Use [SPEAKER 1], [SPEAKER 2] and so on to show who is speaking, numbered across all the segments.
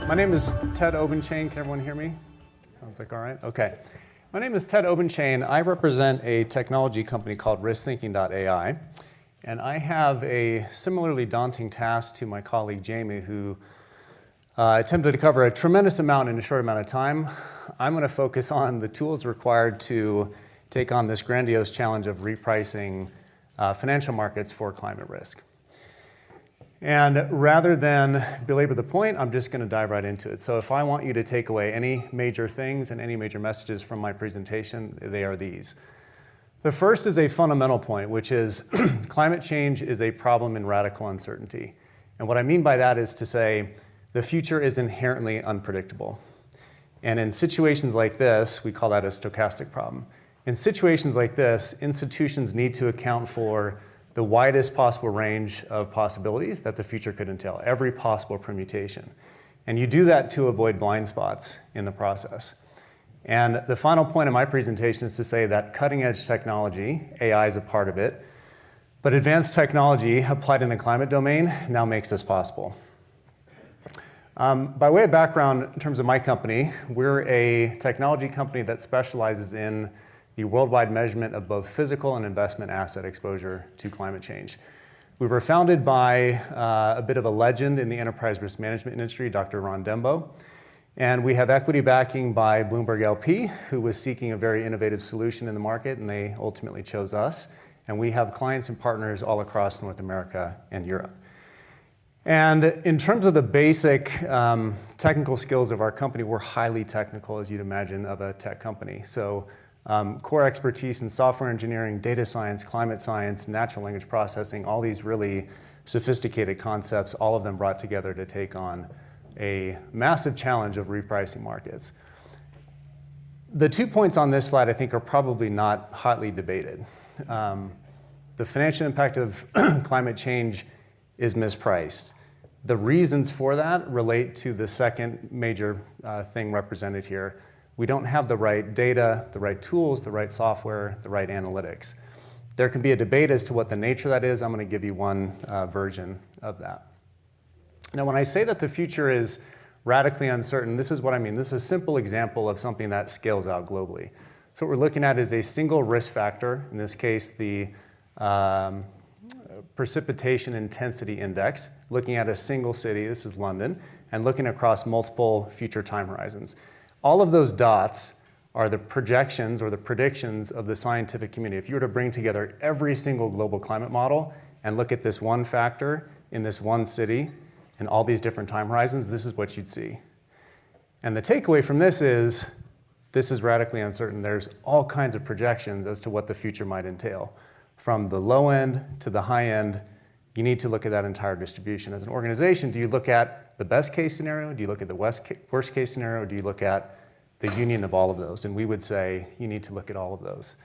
[SPEAKER 1] My name is Ted Obenchain. Can everyone hear me? Sounds like all right. Okay. My name is Ted Obenchain. I represent a technology company called Riskthinking.AI. And I have a similarly daunting task to my colleague Jamie, who attempted to cover a tremendous amount in a short amount of time. I'm going to focus on the tools required to take on this grandiose challenge of repricing financial markets for climate risk. And rather than belabor the point, I'm just going to dive right into it. So if I want you to take away any major things and any major messages from my presentation, they are these. The first is a fundamental point, which is climate change is a problem in radical uncertainty. And what I mean by that is to say the future is inherently unpredictable. And in situations like this, we call that a stochastic problem. In situations like this, institutions need to account for the widest possible range of possibilities that the future could entail, every possible permutation. And you do that to avoid blind spots in the process. And the final point of my presentation is to say that cutting edge technology, AI is a part of it, but advanced technology applied in the climate domain now makes this possible. By way of background, in terms of my company, we're a technology company that specializes in the worldwide measurement of both physical and investment asset exposure to climate change. We were founded by a bit of a legend in the enterprise risk management industry, Dr. Ron Dembo. And we have equity backing by Bloomberg LP, who was seeking a very innovative solution in the market, and they ultimately chose us. And we have clients and partners all across North America and Europe. And in terms of the basic technical skills of our company, we're highly technical, as you'd imagine, of a tech company. So core expertise in software engineering, data science, climate science, natural language processing, all these really sophisticated concepts, all of them brought together to take on a massive challenge of repricing markets. The 2 points on this slide I think are probably not hotly debated. The financial impact of climate change is mispriced. The reasons for that relate to the second major thing represented here. We don't have the right data, the right tools, the right software, the right analytics. There can be a debate as to what the nature of that is. I'm going to give you one version of that. Now, when I say that the future is radically uncertain, this is what I mean. This is a simple example of something that scales out globally. So what we're looking at is a single risk factor, in this case, the precipitation intensity index, looking at a single city, this is London, and looking across multiple future time horizons. All of those dots are the projections or the predictions of the scientific community. If you were to bring together every single global climate model and look at this one factor in this one city and all these different time horizons, this is what you'd see. And the takeaway from this is radically uncertain. There's all kinds of projections as to what the future might entail. From the low end to the high end, you need to look at that entire distribution. As an organization, do you look at the best case scenario? Do you look at the worst case scenario? Or do you look at the union of all of those? And we would say you need to look at all of those.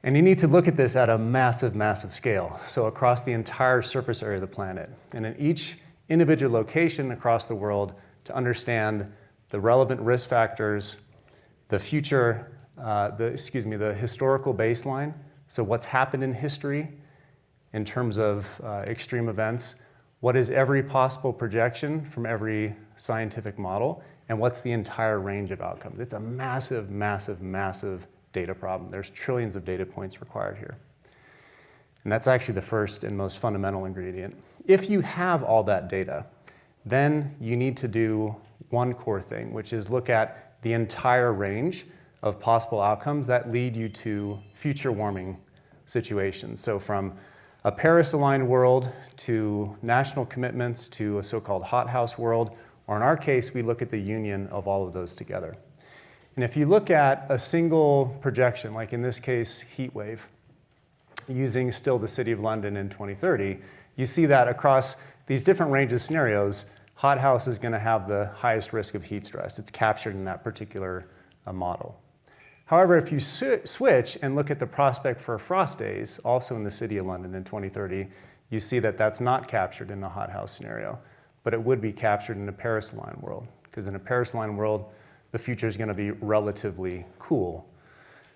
[SPEAKER 1] And you need to look at this at a massive, massive scale. So across the entire surface area of the planet. And in each individual location across the world to understand the relevant risk factors, the future, the historical baseline. So what's happened in history in terms of extreme events, what is every possible projection from every scientific model, and what's the entire range of outcomes. It's a massive, massive, massive data problem. There's trillions of data points required here. And that's actually the first and most fundamental ingredient. If you have all that data, then you need to do one core thing, which is look at the entire range of possible outcomes that lead you to future warming situations. So from a Paris-aligned world to national commitments to a so-called hothouse world, or in our case, we look at the union of all of those together. And if you look at a single projection, like in this case, heat wave, using still the city of London in 2030, you see that across these different ranges of scenarios, hothouse is going to have the highest risk of heat stress. It's captured in that particular model. However, if you switch and look at the prospect for frost days, also in the city of London in 2030, you see that that's not captured in the hothouse scenario, but it would be captured in a Paris-aligned world, because in a Paris-aligned world, the future is going to be relatively cool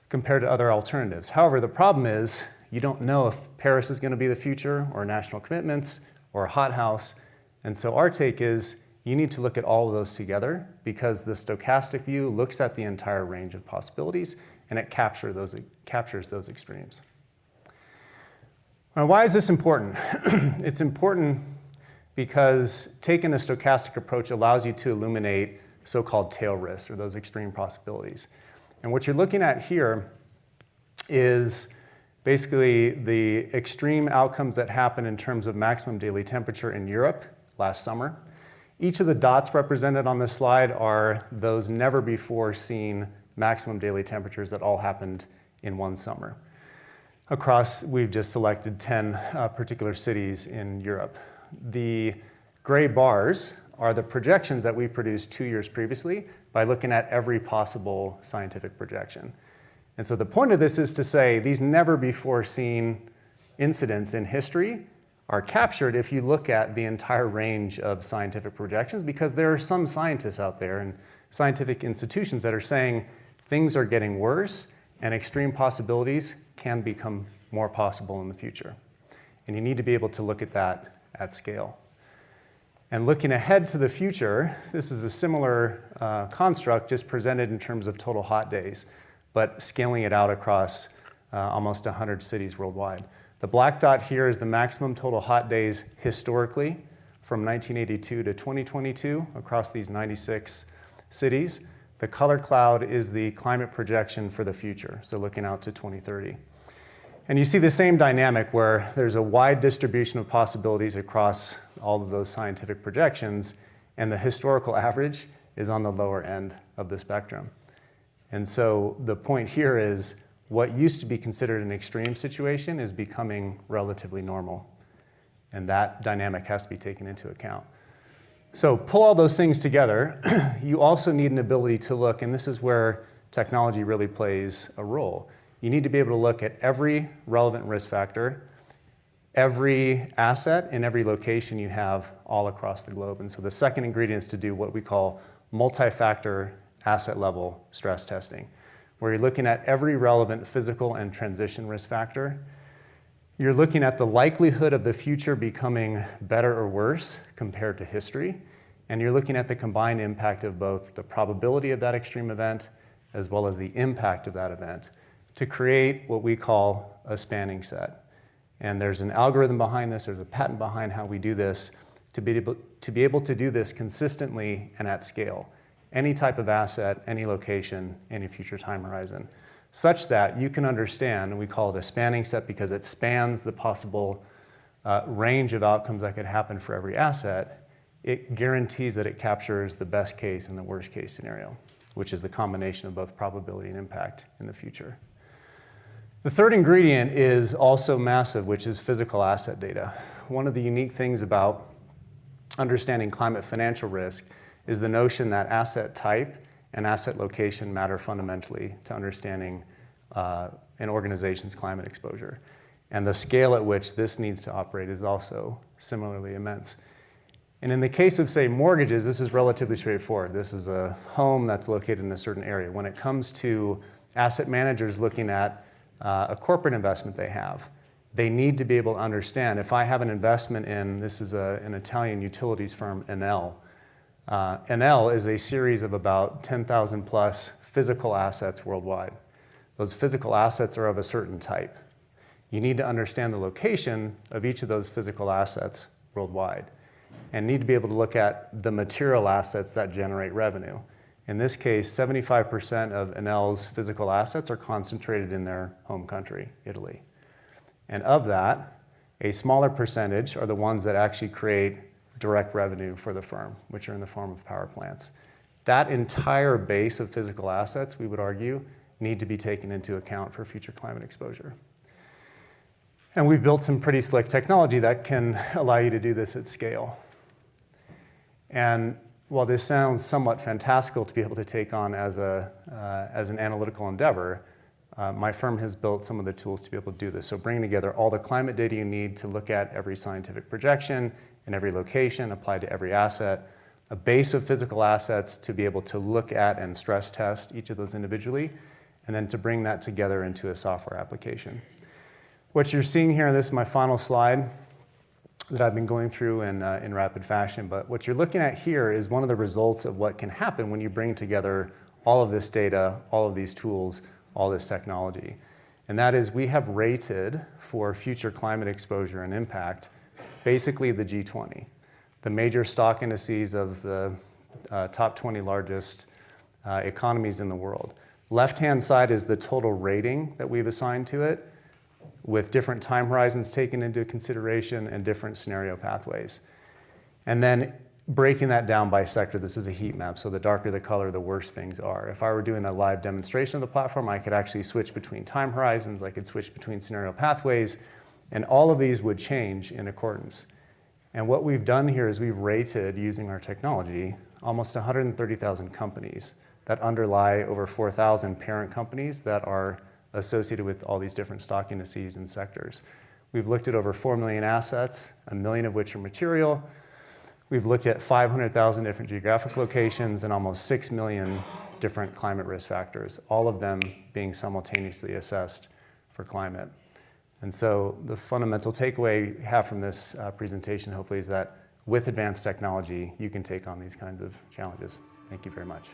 [SPEAKER 1] compared to other alternatives. However, the problem is you don't know if Paris is going to be the future or national commitments or a hothouse. And so our take is you need to look at all of those together because the stochastic view looks at the entire range of possibilities and it captures those extremes. Now, why is this important? It's important because taking a stochastic approach allows you to illuminate so-called tail risks, or those extreme possibilities. And what you're looking at here is basically the extreme outcomes that happen in terms of maximum daily temperature in Europe last summer. Each of the dots represented on this slide are those never before seen maximum daily temperatures that all happened in one summer. Across, we've just selected 10 particular cities in Europe. The gray bars are the projections that we produced 2 years previously by looking at every possible scientific projection. And so the point of this is to say these never before seen incidents in history are captured if you look at the entire range of scientific projections, because there are some scientists out there and scientific institutions that are saying things are getting worse and extreme possibilities can become more possible in the future. And you need to be able to look at that at scale. And looking ahead to the future, this is a similar construct just presented in terms of total hot days, but scaling it out across almost 100 cities worldwide. The black dot here is the maximum total hot days historically from 1982 to 2022 across these 96 cities. The color cloud is the climate projection for the future, so looking out to 2030. And you see the same dynamic where there's a wide distribution of possibilities across all of those scientific projections, and the historical average is on the lower end of the spectrum. And so the point here is what used to be considered an extreme situation is becoming relatively normal. And that dynamic has to be taken into account. So pull all those things together. You also need an ability to look, and this is where technology really plays a role. You need to be able to look at every relevant risk factor, every asset, and every location you have all across the globe. And so the second ingredient is to do what we call multi-factor asset level stress testing, where you're looking at every relevant physical and transition risk factor. You're looking at the likelihood of the future becoming better or worse compared to history, and you're looking at the combined impact of both the probability of that extreme event as well as the impact of that event to create what we call a spanning set. And there's an algorithm behind this, there's a patent behind how we do this to be able to do this consistently and at scale. Any type of asset, any location, any future time horizon, such that you can understand, and we call it a spanning set because it spans the possible range of outcomes that could happen for every asset. It guarantees that it captures the best case and the worst case scenario, which is the combination of both probability and impact in the future. The third ingredient is also massive, which is physical asset data. One of the unique things about understanding climate financial risk is the notion that asset type and asset location matter fundamentally to understanding an organization's climate exposure. And the scale at which this needs to operate is also similarly immense. And in the case of, say, mortgages, this is relatively straightforward. This is a home that's located in a certain area. When it comes to asset managers looking at a corporate investment they have, they need to be able to understand, if I have an investment in, this is an Italian utilities firm, Enel. Enel is a series of about 10,000 plus physical assets worldwide. Those physical assets are of a certain type. You need to understand the location of each of those physical assets worldwide and need to be able to look at the material assets that generate revenue. In this case, 75% of Enel's physical assets are concentrated in their home country, Italy. And of that, a smaller percentage are the ones that actually create direct revenue for the firm, which are in the form of power plants. That entire base of physical assets, we would argue, need to be taken into account for future climate exposure. And we've built some pretty slick technology that can allow you to do this at scale. And while this sounds somewhat fantastical to be able to take on as an analytical endeavor, my firm has built some of the tools to be able to do this. So bringing together all the climate data you need to look at every scientific projection in every location applied to every asset, a base of physical assets to be able to look at and stress test each of those individually, and then to bring that together into a software application. What you're seeing here, and this is my final slide, that I've been going through in rapid fashion, but what you're looking at here is one of the results of what can happen when you bring together all of this data, all of these tools, all this technology. And that is, we have rated for future climate exposure and impact basically the G20, the major stock indices of the top 20 largest economies in the world. Left-hand side is the total rating that we've assigned to it, with different time horizons taken into consideration and different scenario pathways. And then breaking that down by sector, this is a heat map, so the darker the color, the worse things are. If I were doing a live demonstration of the platform, I could actually switch between time horizons, I could switch between scenario pathways, and all of these would change in accordance. And what we've done here is we've rated, using our technology, almost 130,000 companies that underlie over 4,000 parent companies that are associated with all these different stock indices and sectors. We've looked at over 4 million assets, 1 million of which are material. We've looked at 500,000 different geographic locations and almost 6 million different climate risk factors, all of them being simultaneously assessed for climate. And so the fundamental takeaway we have from this presentation, hopefully, is that with advanced technology, you can take on these kinds of challenges. Thank you very much.